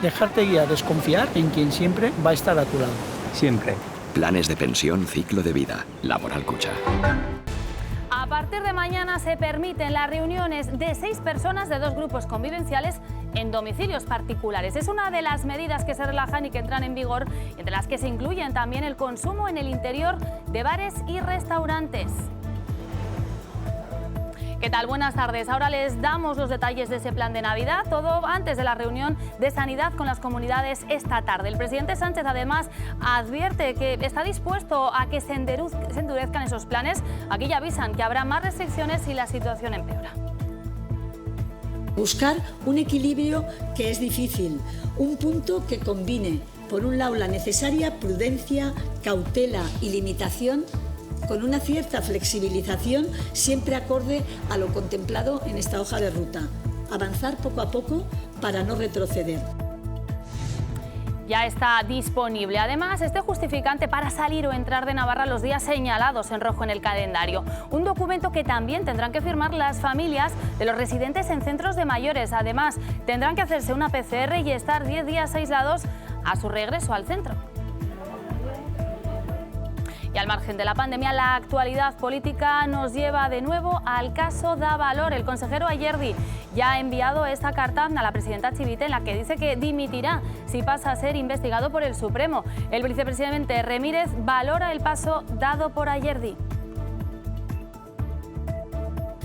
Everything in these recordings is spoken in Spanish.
Dejarte guiar es confiar en quien siempre va a estar a tu lado. Siempre. Planes de pensión, ciclo de vida. Laboral Cucha. A partir de mañana se permiten las reuniones de 6 personas de 2 grupos convivenciales en domicilios particulares. Es una de las medidas que se relajan y que entran en vigor, entre las que se incluyen también el consumo en el interior de bares y restaurantes. ¿Qué tal? Buenas tardes. Ahora les damos los detalles de ese plan de Navidad, todo antes de la reunión de sanidad con las comunidades esta tarde. El presidente Sánchez además advierte que está dispuesto a que se endurezcan esos planes. Aquí ya avisan que habrá más restricciones si la situación empeora. Buscar un equilibrio que es difícil, un punto que combine, por un lado, la necesaria prudencia, cautela y limitación, con una cierta flexibilización, siempre acorde a lo contemplado en esta hoja de ruta. Avanzar poco a poco para no retroceder. Ya está disponible. Además, este justificante para salir o entrar de Navarra los días señalados en rojo en el calendario. Un documento que también tendrán que firmar las familias de los residentes en centros de mayores. Además, tendrán que hacerse una PCR y estar 10 días aislados a su regreso al centro. Y al margen de la pandemia, la actualidad política nos lleva de nuevo al caso Davalor. El consejero Ayerdi ya ha enviado esta carta a la presidenta Chivite en la que dice que dimitirá si pasa a ser investigado por el Supremo. El vicepresidente Remírez valora el paso dado por Ayerdi.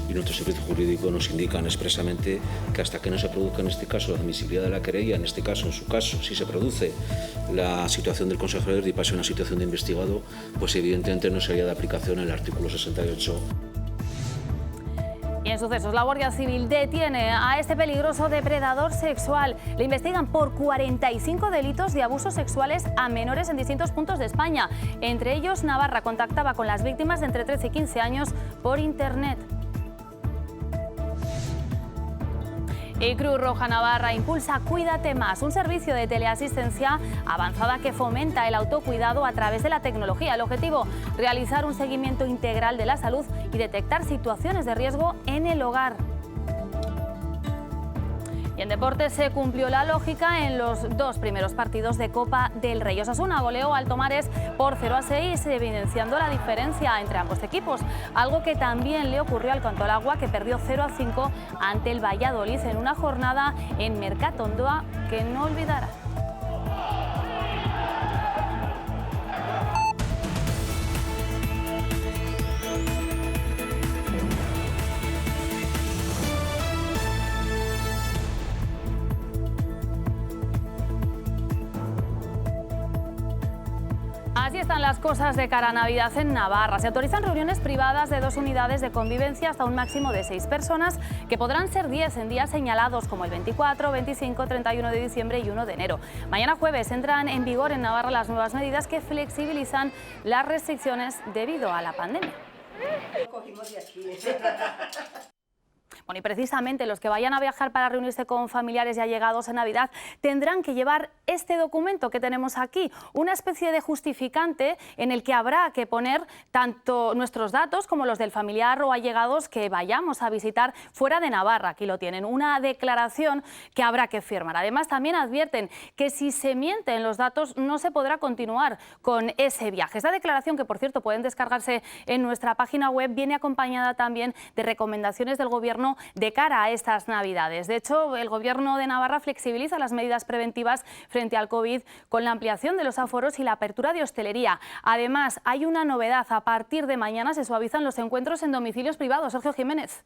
Y nuestro servicio jurídico nos indican expresamente que hasta que no se produzca en este caso la admisibilidad de la querella, en este caso, en su caso, si se produce la situación del consejero y pase a una situación de investigado, pues evidentemente no sería de aplicación el artículo 68. Y en sucesos, la Guardia Civil detiene a este peligroso depredador sexual. Le investigan por 45 delitos de abusos sexuales a menores en distintos puntos de España. Entre ellos, Navarra contactaba con las víctimas de entre 13 y 15 años por Internet. Y Cruz Roja Navarra impulsa Cuídate Más, un servicio de teleasistencia avanzada que fomenta el autocuidado a través de la tecnología. El objetivo, realizar un seguimiento integral de la salud y detectar situaciones de riesgo en el hogar. Y en deportes se cumplió la lógica en los 2 primeros partidos de Copa del Rey. Osasuna goleó al Tomares por 0-6, evidenciando la diferencia entre ambos equipos. Algo que también le ocurrió al Cantolagua, que perdió 0-5 ante el Valladolid en una jornada en Mercatondoa que no olvidará. Así están las cosas de cara a Navidad en Navarra. Se autorizan reuniones privadas de 2 unidades de convivencia hasta un máximo de 6 personas, que podrán ser 10 en días señalados como el 24, 25, 31 de diciembre y 1 de enero. Mañana jueves entran en vigor en Navarra las nuevas medidas que flexibilizan las restricciones debido a la pandemia. Bueno, y precisamente los que vayan a viajar para reunirse con familiares y allegados en Navidad tendrán que llevar este documento que tenemos aquí, una especie de justificante en el que habrá que poner tanto nuestros datos como los del familiar o allegados que vayamos a visitar fuera de Navarra. Aquí lo tienen, una declaración que habrá que firmar. Además, también advierten que si se mienten los datos no se podrá continuar con ese viaje. Esta declaración, que por cierto pueden descargarse en nuestra página web, viene acompañada también de recomendaciones del Gobierno de cara a estas Navidades. De hecho, el Gobierno de Navarra flexibiliza las medidas preventivas frente al COVID con la ampliación de los aforos y la apertura de hostelería. Además, hay una novedad. A partir de mañana se suavizan los encuentros en domicilios privados. Sergio Jiménez.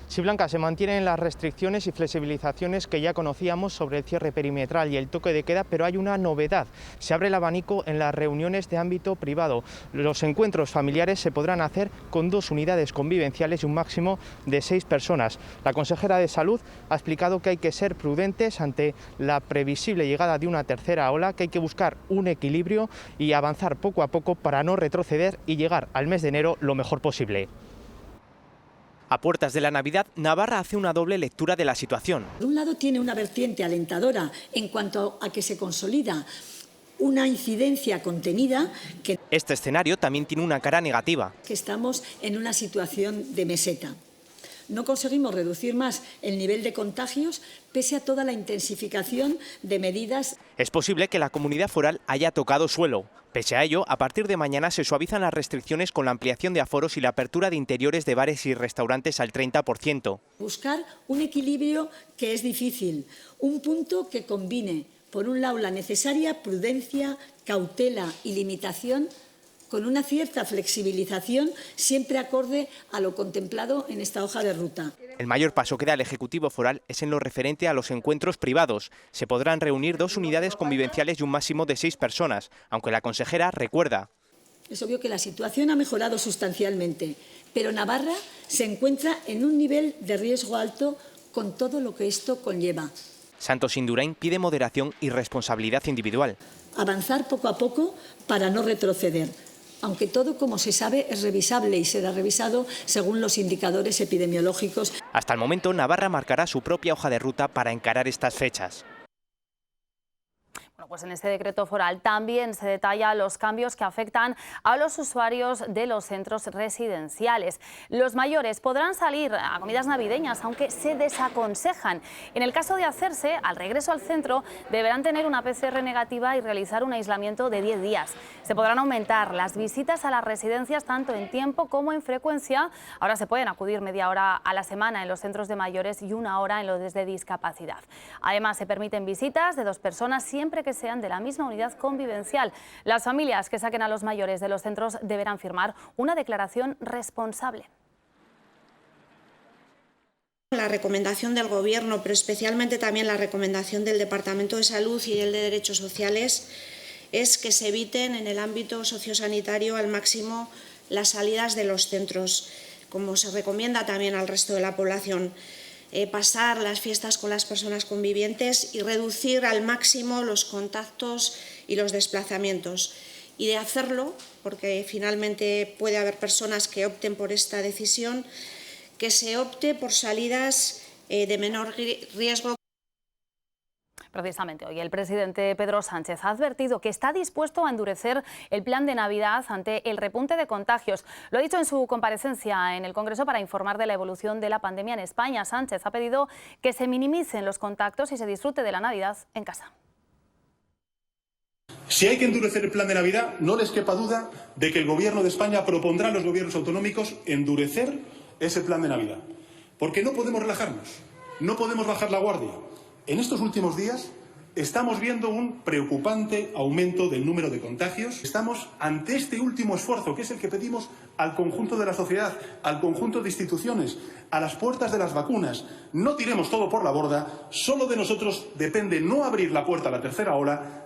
Sí, Blanca, se mantienen las restricciones y flexibilizaciones que ya conocíamos sobre el cierre perimetral y el toque de queda, pero hay una novedad. Se abre el abanico en las reuniones de ámbito privado. Los encuentros familiares se podrán hacer con 2 unidades convivenciales y un máximo de 6 personas. La consejera de Salud ha explicado que hay que ser prudentes ante la previsible llegada de una tercera ola, que hay que buscar un equilibrio y avanzar poco a poco para no retroceder y llegar al mes de enero lo mejor posible. A puertas de la Navidad, Navarra hace una doble lectura de la situación. Por un lado, tiene una vertiente alentadora en cuanto a que se consolida una incidencia contenida. Este escenario también tiene una cara negativa. Que estamos en una situación de meseta. no conseguimos reducir más el nivel de contagios pese a toda la intensificación de medidas. Es posible que la comunidad foral haya tocado suelo. Pese a ello, a partir de mañana se suavizan las restricciones con la ampliación de aforos y la apertura de interiores de bares y restaurantes al 30%. Buscar un equilibrio que es difícil, un punto que combine, por un lado, la necesaria prudencia, cautela y limitación, con una cierta flexibilización, siempre acorde a lo contemplado en esta hoja de ruta. El mayor paso que da el Ejecutivo foral es en lo referente a los encuentros privados. Se podrán reunir 2 unidades convivenciales y un máximo de 6 personas, aunque la consejera recuerda. Es obvio que la situación ha mejorado sustancialmente, pero Navarra se encuentra en un nivel de riesgo alto con todo lo que esto conlleva. Santos Indurain pide moderación y responsabilidad individual. Avanzar poco a poco para no retroceder. Aunque todo, como se sabe, es revisable y será revisado según los indicadores epidemiológicos. Hasta el momento, Navarra marcará su propia hoja de ruta para encarar estas fechas. Bueno, pues en este decreto foral también se detallan los cambios que afectan a los usuarios de los centros residenciales. Los mayores podrán salir a comidas navideñas, aunque se desaconsejan. En el caso de hacerse, al regreso al centro, deberán tener una PCR negativa y realizar un aislamiento de 10 días. Se podrán aumentar las visitas a las residencias tanto en tiempo como en frecuencia. Ahora se pueden acudir media hora a la semana en los centros de mayores y 1 hora en los de discapacidad. Además, se permiten visitas de 2 personas siempre que sean de la misma unidad convivencial. Las familias que saquen a los mayores de los centros deberán firmar una declaración responsable. La recomendación del Gobierno, pero especialmente también la recomendación del Departamento de Salud y el de Derechos Sociales, es que se eviten en el ámbito sociosanitario al máximo las salidas de los centros, como se recomienda también al resto de la población. Pasar las fiestas con las personas convivientes y reducir al máximo los contactos y los desplazamientos. Y de hacerlo, porque finalmente puede haber personas que opten por esta decisión, que se opte por salidas de menor riesgo. Precisamente hoy el presidente Pedro Sánchez ha advertido que está dispuesto a endurecer el plan de Navidad ante el repunte de contagios. Lo ha dicho en su comparecencia en el Congreso para informar de la evolución de la pandemia en España. Sánchez ha pedido que se minimicen los contactos y se disfrute de la Navidad en casa. Si hay que endurecer el plan de Navidad, no les quepa duda de que el Gobierno de España propondrá a los gobiernos autonómicos endurecer ese plan de Navidad. Porque no podemos relajarnos, no podemos bajar la guardia. En estos últimos días estamos viendo un preocupante aumento del número de contagios. Estamos ante este último esfuerzo, que es el que pedimos al conjunto de la sociedad, al conjunto de instituciones, a las puertas de las vacunas. No tiremos todo por la borda, solo de nosotros depende no abrir la puerta a la tercera ola.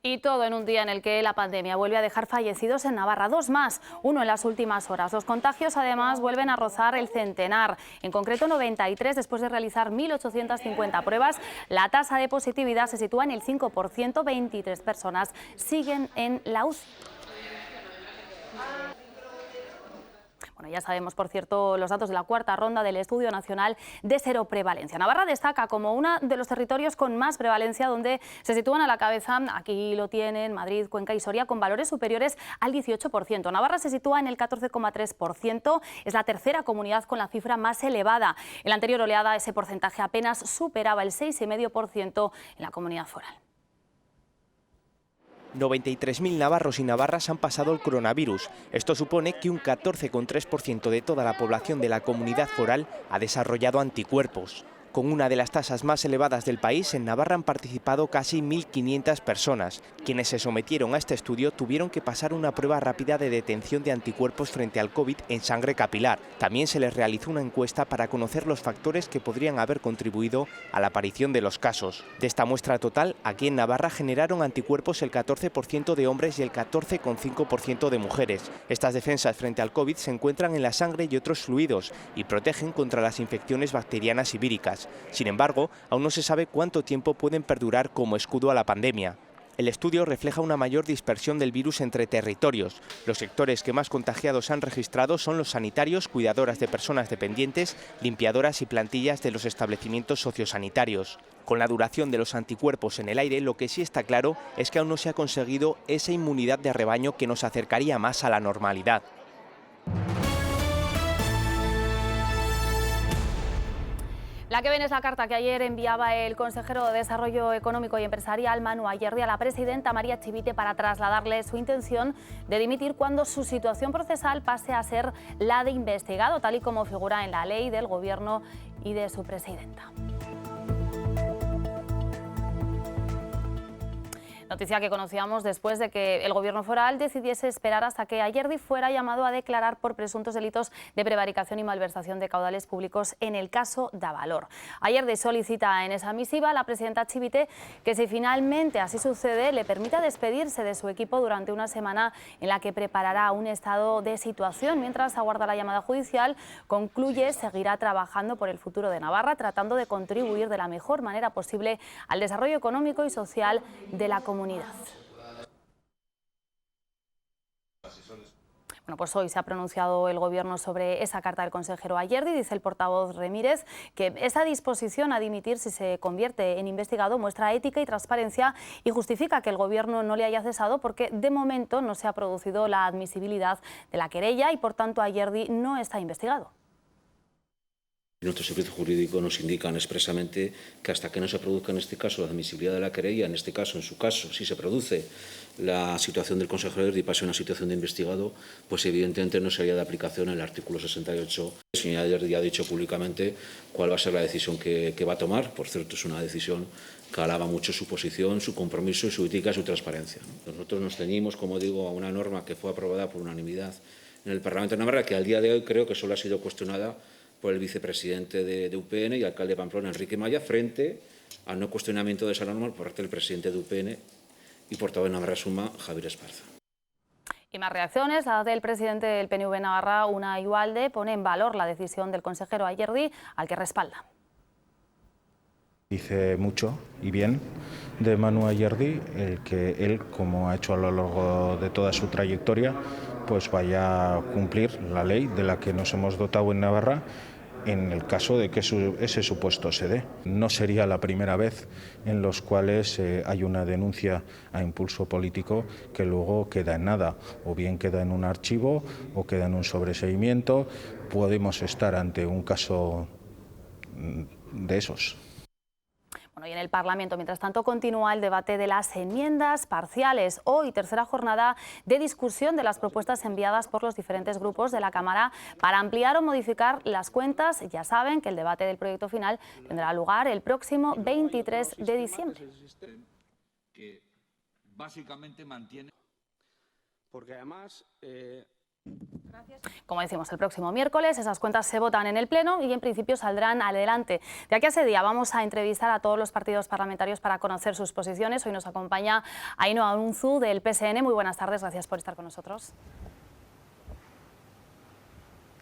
Y todo en un día en el que la pandemia vuelve a dejar fallecidos en Navarra, 2 más, 1 en las últimas horas. Los contagios además vuelven a rozar el centenar, en concreto 93 después de realizar 1.850 pruebas. La tasa de positividad se sitúa en el 5%, 23 personas siguen en la UCI. Bueno, ya sabemos, por cierto, los datos de la 4ª ronda del Estudio Nacional de Seroprevalencia. Navarra destaca como uno de los territorios con más prevalencia, donde se sitúan a la cabeza, aquí lo tienen, Madrid, Cuenca y Soria, con valores superiores al 18%. Navarra se sitúa en el 14,3%, es la 3ª comunidad con la cifra más elevada. En la anterior oleada ese porcentaje apenas superaba el 6,5% en la comunidad foral. 93.000 navarros y navarras han pasado el coronavirus. Esto supone que un 14,3% de toda la población de la comunidad foral ha desarrollado anticuerpos. Con una de las tasas más elevadas del país, en Navarra han participado casi 1.500 personas. Quienes se sometieron a este estudio tuvieron que pasar una prueba rápida de detención de anticuerpos frente al COVID en sangre capilar. También se les realizó una encuesta para conocer los factores que podrían haber contribuido a la aparición de los casos. De esta muestra total, aquí en Navarra generaron anticuerpos el 14% de hombres y el 14,5% de mujeres. Estas defensas frente al COVID se encuentran en la sangre y otros fluidos y protegen contra las infecciones bacterianas y víricas. Sin embargo, aún no se sabe cuánto tiempo pueden perdurar como escudo a la pandemia. El estudio refleja una mayor dispersión del virus entre territorios. Los sectores que más contagiados han registrado son los sanitarios, cuidadoras de personas dependientes, limpiadoras y plantillas de los establecimientos sociosanitarios. Con la duración de los anticuerpos en el aire, lo que sí está claro es que aún no se ha conseguido esa inmunidad de rebaño que nos acercaría más a la normalidad. La que ven es la carta que ayer enviaba el consejero de Desarrollo Económico y Empresarial, Manu Ayerdi, a la presidenta María Chivite para trasladarle su intención de dimitir cuando su situación procesal pase a ser la de investigado, tal y como figura en la ley del Gobierno y de su presidenta. Noticia que conocíamos después de que el Gobierno foral decidiese esperar hasta que Ayerdi fuera llamado a declarar por presuntos delitos de prevaricación y malversación de caudales públicos en el caso Davalor. Ayerdi solicita en esa misiva a la presidenta Chivite que, si finalmente así sucede, le permita despedirse de su equipo durante una semana en la que preparará un estado de situación. Mientras aguarda la llamada judicial, concluye, seguirá trabajando por el futuro de Navarra, tratando de contribuir de la mejor manera posible al desarrollo económico y social de la comunidad. Bueno, pues hoy se ha pronunciado el Gobierno sobre esa carta del consejero Ayerdi. Dice el portavoz Remírez que esa disposición a dimitir si se convierte en investigado muestra ética y transparencia y justifica que el Gobierno no le haya cesado porque de momento no se ha producido la admisibilidad de la querella y por tanto Ayerdi no está investigado. Nuestro servicio jurídico nos indican expresamente que hasta que no se produzca en este caso la admisibilidad de la querella, en este caso, en su caso, si se produce la situación del consejero Ayerdi y pasa a una situación de investigado, pues evidentemente no sería de aplicación el artículo 68. El señor Ayerdi ya ha dicho públicamente cuál va a ser la decisión que va a tomar. Por cierto, es una decisión que alaba mucho su posición, su compromiso y su ética y su transparencia. Nosotros nos ceñimos, como digo, a una norma que fue aprobada por unanimidad en el Parlamento de Navarra, que al día de hoy creo que solo ha sido cuestionada por el vicepresidente de UPN y alcalde de Pamplona, Enrique Maya, frente al no cuestionamiento de esa norma por parte del presidente de UPN y portavoz de Navarra Suma, Javier Esparza. Y más reacciones. La del presidente del PNV Navarra, Unai Ugalde, pone en valor la decisión del consejero Ayerdi, al que respalda. Dice mucho y bien de Manu Ayerdi el que él, como ha hecho a lo largo de toda su trayectoria, pues vaya a cumplir la ley de la que nos hemos dotado en Navarra en el caso de que ese supuesto se dé. No sería la primera vez en los cuales hay una denuncia a impulso político que luego queda en nada, o bien queda en un archivo o queda en un sobreseimiento. Podemos estar ante un caso de esos. Bueno, y en el Parlamento, mientras tanto, continúa el debate de las enmiendas parciales. Hoy, tercera jornada de discusión de las propuestas enviadas por los diferentes grupos de la Cámara para ampliar o modificar las cuentas. Ya saben que el debate del proyecto final tendrá lugar el próximo 23 de diciembre. Que básicamente mantiene... Porque además... Como decimos, el próximo miércoles esas cuentas se votan en el Pleno y en principio saldrán adelante. De aquí a ese día vamos a entrevistar a todos los partidos parlamentarios para conocer sus posiciones. Hoy nos acompaña Ainhoa Unzu del PSN. Muy buenas tardes, gracias por estar con nosotros.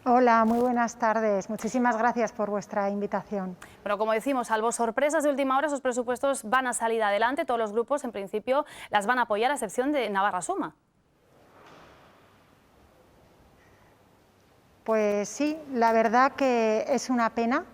Hola, muy buenas tardes. Muchísimas gracias por vuestra invitación. Bueno, como decimos, salvo sorpresas de última hora, esos presupuestos van a salir adelante. Todos los grupos, en principio, las van a apoyar, a excepción de Navarra Suma. Pues sí, la verdad que es una pena.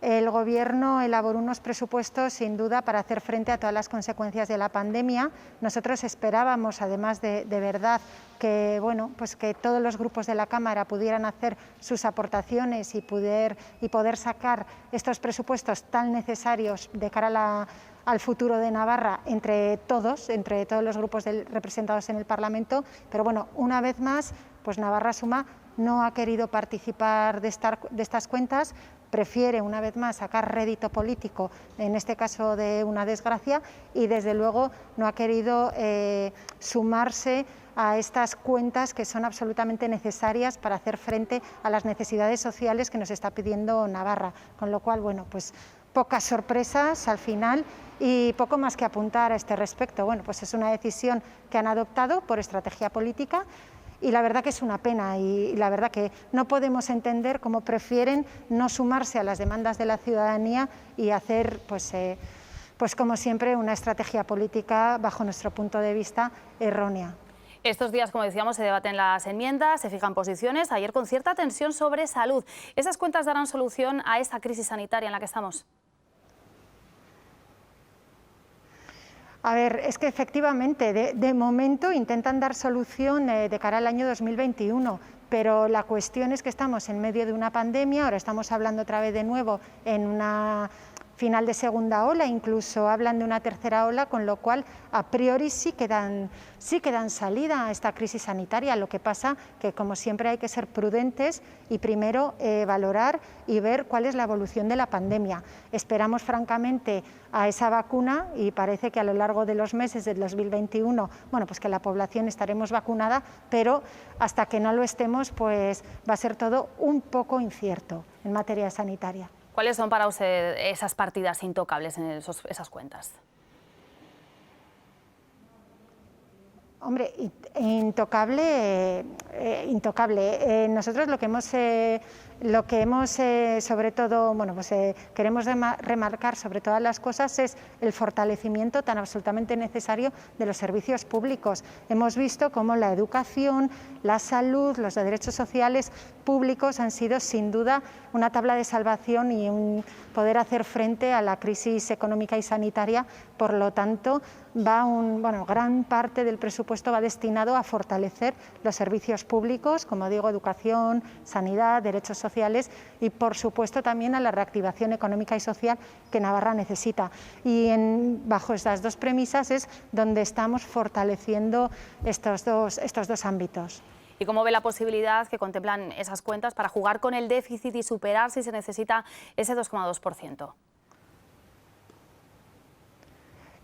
El Gobierno elaboró unos presupuestos sin duda para hacer frente a todas las consecuencias de la pandemia. Nosotros esperábamos, además de verdad, que, bueno, pues que todos los grupos de la Cámara pudieran hacer sus aportaciones y poder sacar estos presupuestos tan necesarios de cara al futuro de Navarra entre todos los grupos representados en el Parlamento. Pero bueno, una vez más, pues Navarra Suma no ha querido participar de estas cuentas, prefiere una vez más sacar rédito político, en este caso de una desgracia, y desde luego no ha querido sumarse a estas cuentas que son absolutamente necesarias para hacer frente a las necesidades sociales que nos está pidiendo Navarra. Con lo cual, bueno, pues pocas sorpresas al final y poco más que apuntar a este respecto. Bueno, pues es una decisión que han adoptado por estrategia política. Y la verdad que es una pena y la verdad que no podemos entender cómo prefieren no sumarse a las demandas de la ciudadanía y hacer, pues como siempre, una estrategia política, bajo nuestro punto de vista, errónea. Estos días, como decíamos, se debaten las enmiendas, se fijan posiciones, ayer con cierta tensión sobre salud. ¿Esas cuentas darán solución a esta crisis sanitaria en la que estamos? A ver, es que efectivamente, de momento intentan dar solución de cara al año 2021, pero la cuestión es que estamos en medio de una pandemia, ahora estamos hablando otra vez de nuevo en una final de segunda ola, incluso hablan de una tercera ola, con lo cual a priori sí que dan salida a esta crisis sanitaria. Lo que pasa que, como siempre, hay que ser prudentes y primero valorar y ver cuál es la evolución de la pandemia. Esperamos francamente a esa vacuna y parece que a lo largo de los meses del 2021, bueno, pues que la población estaremos vacunada, pero hasta que no lo estemos, pues va a ser todo un poco incierto en materia sanitaria. ¿Cuáles son para usted esas partidas intocables en esas cuentas? Hombre, intocable. Nosotros lo que hemos sobre todo, bueno, pues queremos remarcar sobre todas las cosas es el fortalecimiento tan absolutamente necesario de los servicios públicos. Hemos visto cómo la educación, la salud, los derechos sociales públicos han sido sin duda una tabla de salvación y un poder hacer frente a la crisis económica y sanitaria. Por lo tanto, gran parte del presupuesto va destinado a fortalecer los servicios públicos, como digo, educación, sanidad, derechos sociales y, por supuesto, también a la reactivación económica y social que Navarra necesita. Y bajo estas dos premisas es donde estamos fortaleciendo estos dos ámbitos. ¿Y cómo ve la posibilidad que contemplan esas cuentas para jugar con el déficit y superar, si se necesita, ese 2,2%?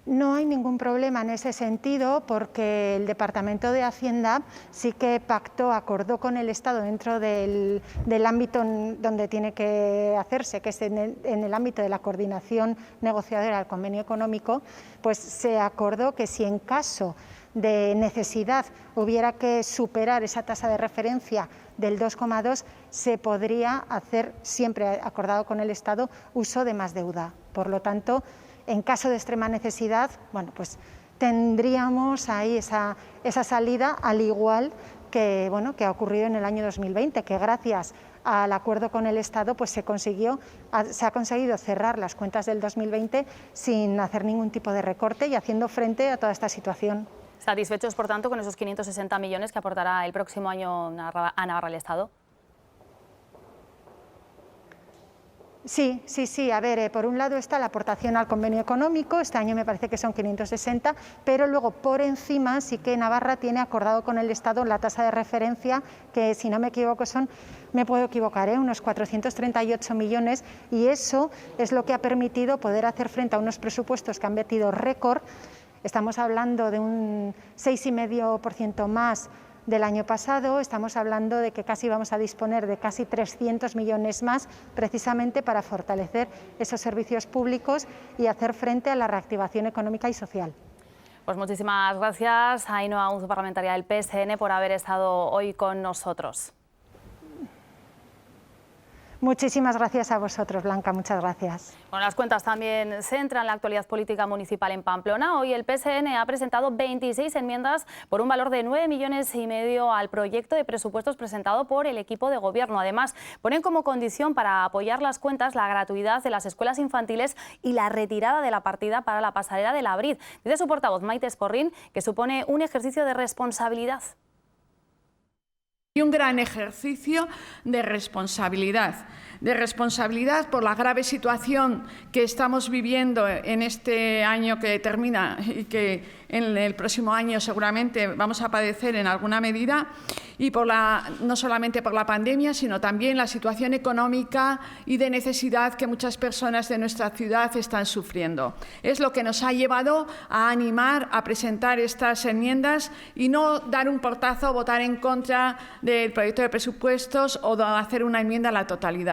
No hay ningún problema en ese sentido, porque el Departamento de Hacienda sí que acordó con el Estado dentro del ámbito donde tiene que hacerse, que es en el ámbito de la coordinación negociadora del convenio económico, pues se acordó que si en caso de necesidad hubiera que superar esa tasa de referencia del 2,2, se podría hacer, siempre acordado con el Estado, uso de más deuda. Por lo tanto, en caso de extrema necesidad, bueno, pues tendríamos ahí esa salida, al igual que, bueno, que ha ocurrido en el año 2020, que gracias al acuerdo con el Estado pues se ha conseguido cerrar las cuentas del 2020 sin hacer ningún tipo de recorte y haciendo frente a toda esta situación. ¿Satisfechos, por tanto, con esos 560 millones que aportará el próximo año a Navarra el Estado? Sí. A ver, por un lado está la aportación al convenio económico, este año me parece que son 560, pero luego por encima sí que Navarra tiene acordado con el Estado la tasa de referencia, que si no me equivoco me puedo equivocar, unos 438 millones, y eso es lo que ha permitido poder hacer frente a unos presupuestos que han batido récord. Estamos hablando de un 6,5% más del año pasado, estamos hablando de que casi vamos a disponer de casi 300 millones más, precisamente para fortalecer esos servicios públicos y hacer frente a la reactivación económica y social. Pues muchísimas gracias, Ainhoa Unzu, parlamentaria del PSN, por haber estado hoy con nosotros. Muchísimas gracias a vosotros, Blanca, muchas gracias. Bueno, las cuentas también centran la actualidad política municipal en Pamplona. Hoy el PSN ha presentado 26 enmiendas por un valor de 9,5 millones al proyecto de presupuestos presentado por el equipo de gobierno. Además, ponen como condición para apoyar las cuentas la gratuidad de las escuelas infantiles y la retirada de la partida para la pasarela de Labrid. Dice su portavoz, Maite Esporrín, que supone un ejercicio de responsabilidad. Y un gran ejercicio de responsabilidad por la grave situación que estamos viviendo en este año que termina y que en el próximo año seguramente vamos a padecer en alguna medida, y no solamente por la pandemia, sino también la situación económica y de necesidad que muchas personas de nuestra ciudad están sufriendo. Es lo que nos ha llevado a animar a presentar estas enmiendas y no dar un portazo, votar en contra del proyecto de presupuestos o hacer una enmienda a la totalidad.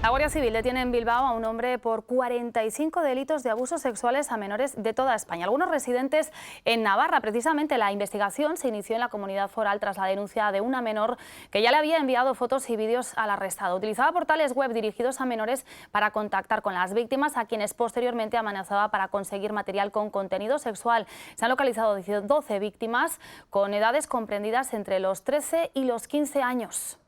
La Guardia Civil detiene en Bilbao a un hombre por 45 delitos de abusos sexuales a menores de toda España, algunos residentes en Navarra. Precisamente la investigación se inició en la comunidad foral tras la denuncia de una menor que ya le había enviado fotos y vídeos al arrestado. Utilizaba portales web dirigidos a menores para contactar con las víctimas, a quienes posteriormente amenazaba para conseguir material con contenido sexual. Se han localizado 12 víctimas con edades comprendidas entre los 13 y los 15 años.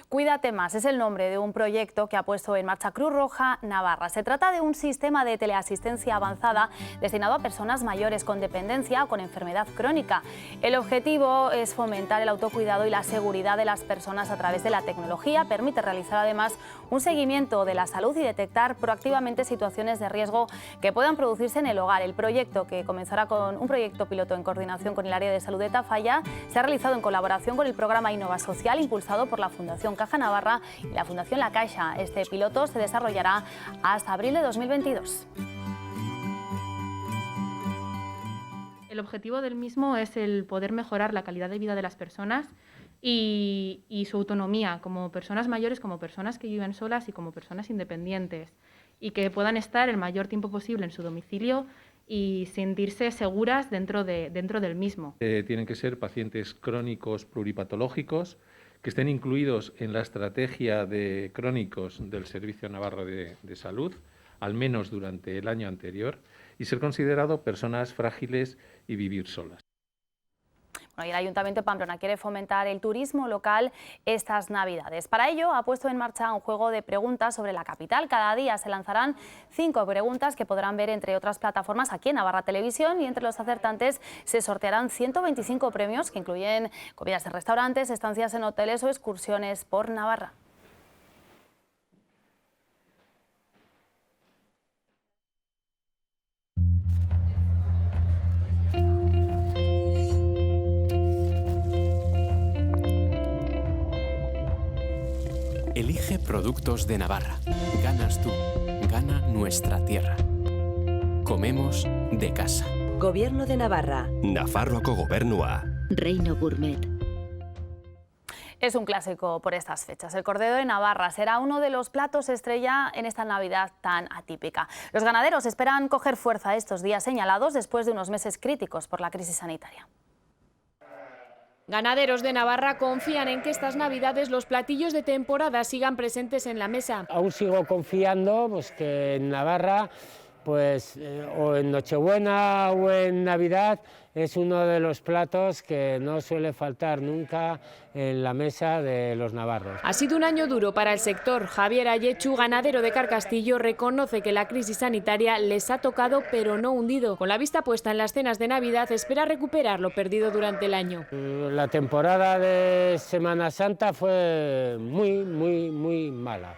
Cuídate Más es el nombre de un proyecto que ha puesto en marcha Cruz Roja Navarra. Se trata de un sistema de teleasistencia avanzada destinado a personas mayores con dependencia o con enfermedad crónica. El objetivo es fomentar el autocuidado y la seguridad de las personas a través de la tecnología. Permite realizar además un seguimiento de la salud y detectar proactivamente situaciones de riesgo que puedan producirse en el hogar. El proyecto, que comenzará con un proyecto piloto en coordinación con el área de salud de Tafalla, se ha realizado en colaboración con el programa Innova Social, impulsado por la Fundación Caja Navarra y la Fundación La Caixa. Este piloto se desarrollará hasta abril de 2022. El objetivo del mismo es el poder mejorar la calidad de vida de las personas y su autonomía como personas mayores, como personas que viven solas y como personas independientes, y que puedan estar el mayor tiempo posible en su domicilio y sentirse seguras dentro del mismo. Tienen que ser pacientes crónicos pluripatológicos que estén incluidos en la estrategia de crónicos del Servicio Navarro de Salud, al menos durante el año anterior, y ser considerado personas frágiles y vivir solas. Bueno, y el Ayuntamiento de Pamplona quiere fomentar el turismo local estas Navidades. Para ello ha puesto en marcha un juego de preguntas sobre la capital. Cada día se lanzarán 5 preguntas que podrán ver, entre otras plataformas, aquí en Navarra Televisión, y entre los acertantes se sortearán 125 premios que incluyen comidas en restaurantes, estancias en hoteles o excursiones por Navarra. Elige Productos de Navarra. Ganas tú. Gana nuestra tierra. Comemos de casa. Gobierno de Navarra. Nafarroako Gobernua. Reino Gourmet. Es un clásico por estas fechas. El cordero de Navarra será uno de los platos estrella en esta Navidad tan atípica. Los ganaderos esperan coger fuerza estos días señalados después de unos meses críticos por la crisis sanitaria. Ganaderos de Navarra confían en que estas Navidades los platillos de temporada sigan presentes en la mesa. Aún sigo confiando pues, que en Navarra, pues, o en Nochebuena o en Navidad, es uno de los platos que no suele faltar nunca en la mesa de los navarros. Ha sido un año duro para el sector. Javier Ayechu, ganadero de Carcastillo, reconoce que la crisis sanitaria les ha tocado pero no hundido. Con la vista puesta en las cenas de Navidad, espera recuperar lo perdido durante el año. La temporada de Semana Santa fue muy mala.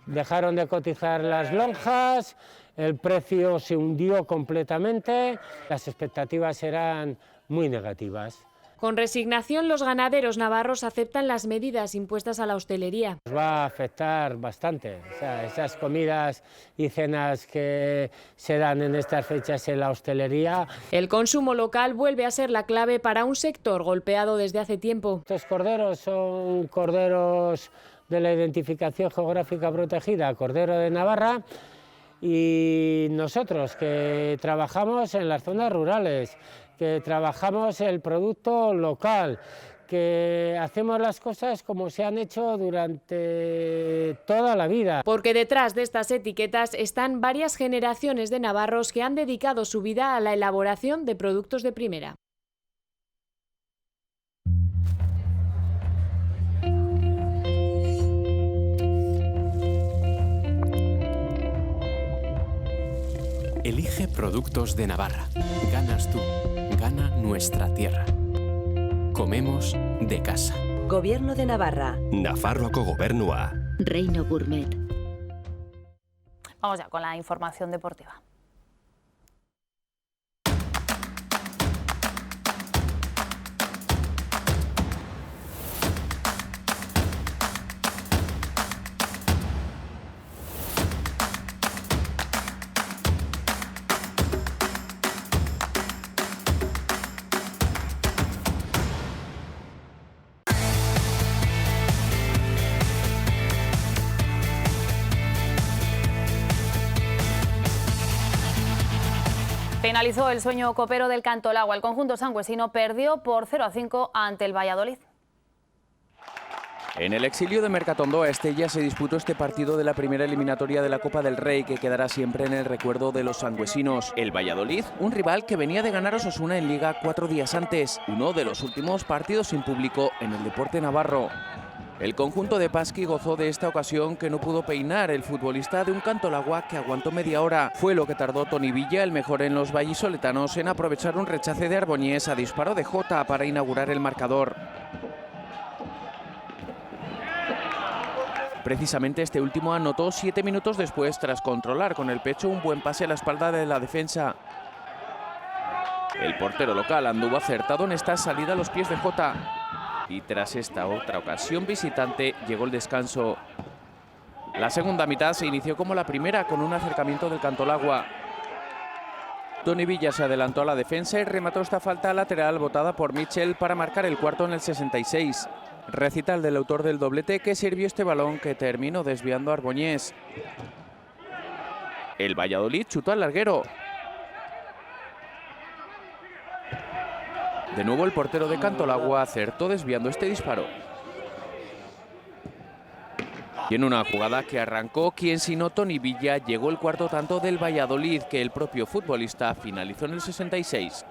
Dejaron de cotizar las lonjas, el precio se hundió completamente, las expectativas eran muy negativas. Con resignación, los ganaderos navarros aceptan las medidas impuestas a la hostelería. Nos va a afectar bastante, o sea, esas comidas y cenas que se dan en estas fechas en la hostelería. El consumo local vuelve a ser la clave para un sector golpeado desde hace tiempo. Estos corderos son corderos de la identificación geográfica protegida, Cordero de Navarra, y nosotros que trabajamos en las zonas rurales, que trabajamos el producto local, que hacemos las cosas como se han hecho durante toda la vida. Porque detrás de estas etiquetas están varias generaciones de navarros que han dedicado su vida a la elaboración de productos de primera. Elige Productos de Navarra. Ganas tú. Gana nuestra tierra. Comemos de casa. Gobierno de Navarra. Nafarroako Gobernua. Reino Gourmet. Vamos ya con la información deportiva. Finalizó el sueño copero del Cantolagua. El conjunto sangüesino perdió por 0-5 ante el Valladolid. En el exilio de Mercatondo, a Estella, se disputó este partido de la primera eliminatoria de la Copa del Rey, que quedará siempre en el recuerdo de los sangüesinos. El Valladolid, un rival que venía de ganar a Osasuna en Liga 4 días antes, uno de los últimos partidos sin público en el deporte navarro. El conjunto de Pasqui gozó de esta ocasión que no pudo peinar el futbolista de un Cantolagua que aguantó media hora. Fue lo que tardó Toni Villa, el mejor en los vallisoletanos, en aprovechar un rechace de Arboñés a disparo de Jota para inaugurar el marcador. Precisamente este último anotó 7 minutos después, tras controlar con el pecho un buen pase a la espalda de la defensa. El portero local anduvo acertado en esta salida a los pies de Jota. Y tras esta otra ocasión visitante llegó el descanso. La segunda mitad se inició como la primera, con un acercamiento del Cantolagua. Toni Villa se adelantó a la defensa y remató esta falta lateral botada por Mitchell para marcar el cuarto en el 66. Recital del autor del doblete, que sirvió este balón que terminó desviando a Arboñés. El Valladolid chutó al larguero. De nuevo el portero de Cantolagua acertó desviando este disparo. Y en una jugada que arrancó quien sino Toni Villa, llegó el cuarto tanto del Valladolid, que el propio futbolista finalizó en el 66.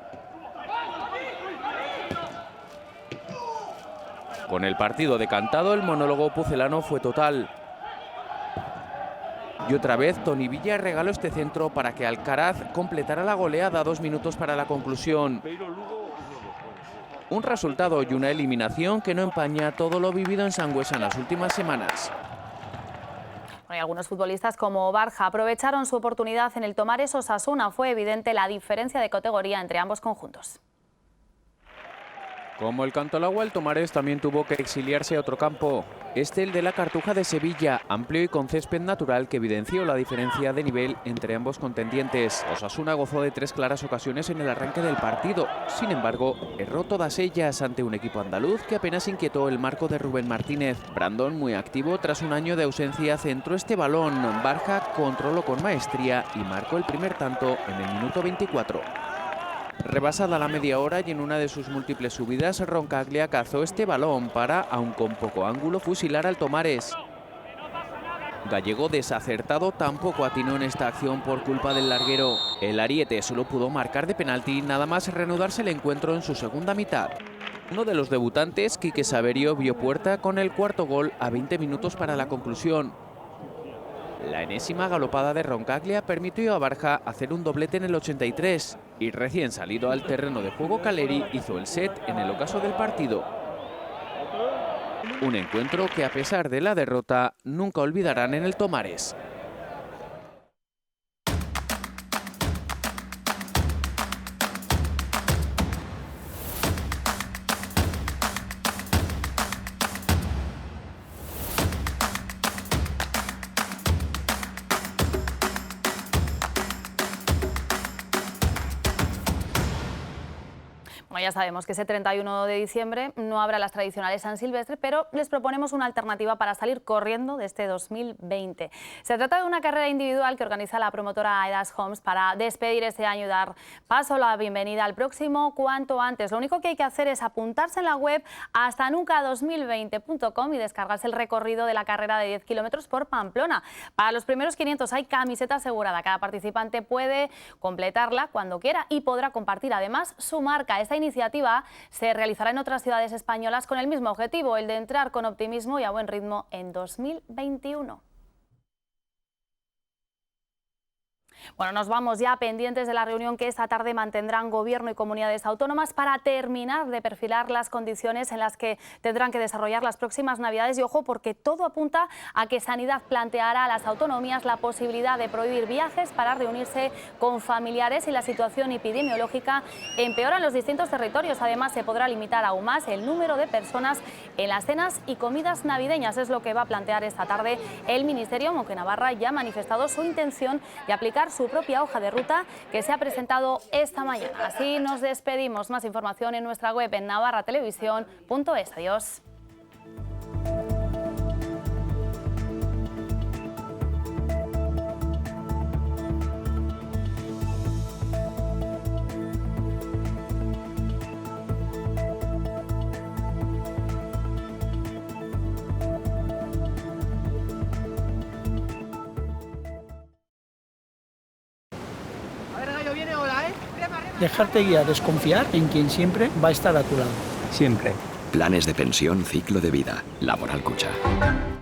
Con el partido decantado, el monólogo pucelano fue total. Y otra vez Toni Villa regaló este centro para que Alcaraz completara la goleada a 2 minutos para la conclusión. Un resultado y una eliminación que no empaña todo lo vivido en Sangüesa en las últimas semanas. Bueno, y algunos futbolistas como Barja aprovecharon su oportunidad en el Tomares Osasuna. Fue evidente la diferencia de categoría entre ambos conjuntos. Como el Cantolagua, el Tomares también tuvo que exiliarse a otro campo. El de la Cartuja de Sevilla, amplio y con césped natural, que evidenció la diferencia de nivel entre ambos contendientes. Osasuna gozó de 3 claras ocasiones en el arranque del partido. Sin embargo, erró todas ellas ante un equipo andaluz que apenas inquietó el marco de Rubén Martínez. Brandon, muy activo tras un año de ausencia, centró este balón. Barja controló con maestría y marcó el primer tanto en el minuto 24. Rebasada la media hora y en una de sus múltiples subidas, Roncaglia cazó este balón para, aun con poco ángulo, fusilar al Tomares. Gallego, desacertado, tampoco atinó en esta acción por culpa del larguero. El ariete solo pudo marcar de penalti, nada más reanudarse el encuentro en su segunda mitad. Uno de los debutantes, Quique Saverio, vio puerta con el cuarto gol a 20 minutos para la conclusión. La enésima galopada de Roncaglia permitió a Barja hacer un doblete en el 83 y recién salido al terreno de juego Caleri hizo el set en el ocaso del partido. Un encuentro que, a pesar de la derrota, nunca olvidarán en el Tomares. Bueno, ya sabemos que ese 31 de diciembre no habrá las tradicionales San Silvestre, pero les proponemos una alternativa para salir corriendo de este 2020. Se trata de una carrera individual que organiza la promotora Aedas Homes para despedir este año y dar paso a la bienvenida al próximo cuanto antes. Lo único que hay que hacer es apuntarse en la web hastanunca2020.com y descargarse el recorrido de la carrera de 10 kilómetros por Pamplona. Para los primeros 500 hay camiseta asegurada. Cada participante puede completarla cuando quiera y podrá compartir además su marca. Esta iniciativa se realizará en otras ciudades españolas con el mismo objetivo, el de entrar con optimismo y a buen ritmo en 2021. Bueno, nos vamos ya pendientes de la reunión que esta tarde mantendrán Gobierno y comunidades autónomas para terminar de perfilar las condiciones en las que tendrán que desarrollar las próximas Navidades. Y ojo, porque todo apunta a que Sanidad planteará a las autonomías la posibilidad de prohibir viajes para reunirse con familiares y la situación epidemiológica empeora en los distintos territorios. Además, se podrá limitar aún más el número de personas en las cenas y comidas navideñas. Es lo que va a plantear esta tarde el Ministerio, aunque Navarra ya ha manifestado su intención de aplicar su propia hoja de ruta que se ha presentado esta mañana. Así nos despedimos. Más información en nuestra web en navarratelevisión.es. Adiós. Dejarte guiar es confiar en quien siempre va a estar a tu lado. Siempre. Planes de pensión ciclo de vida. Laboral Cucha.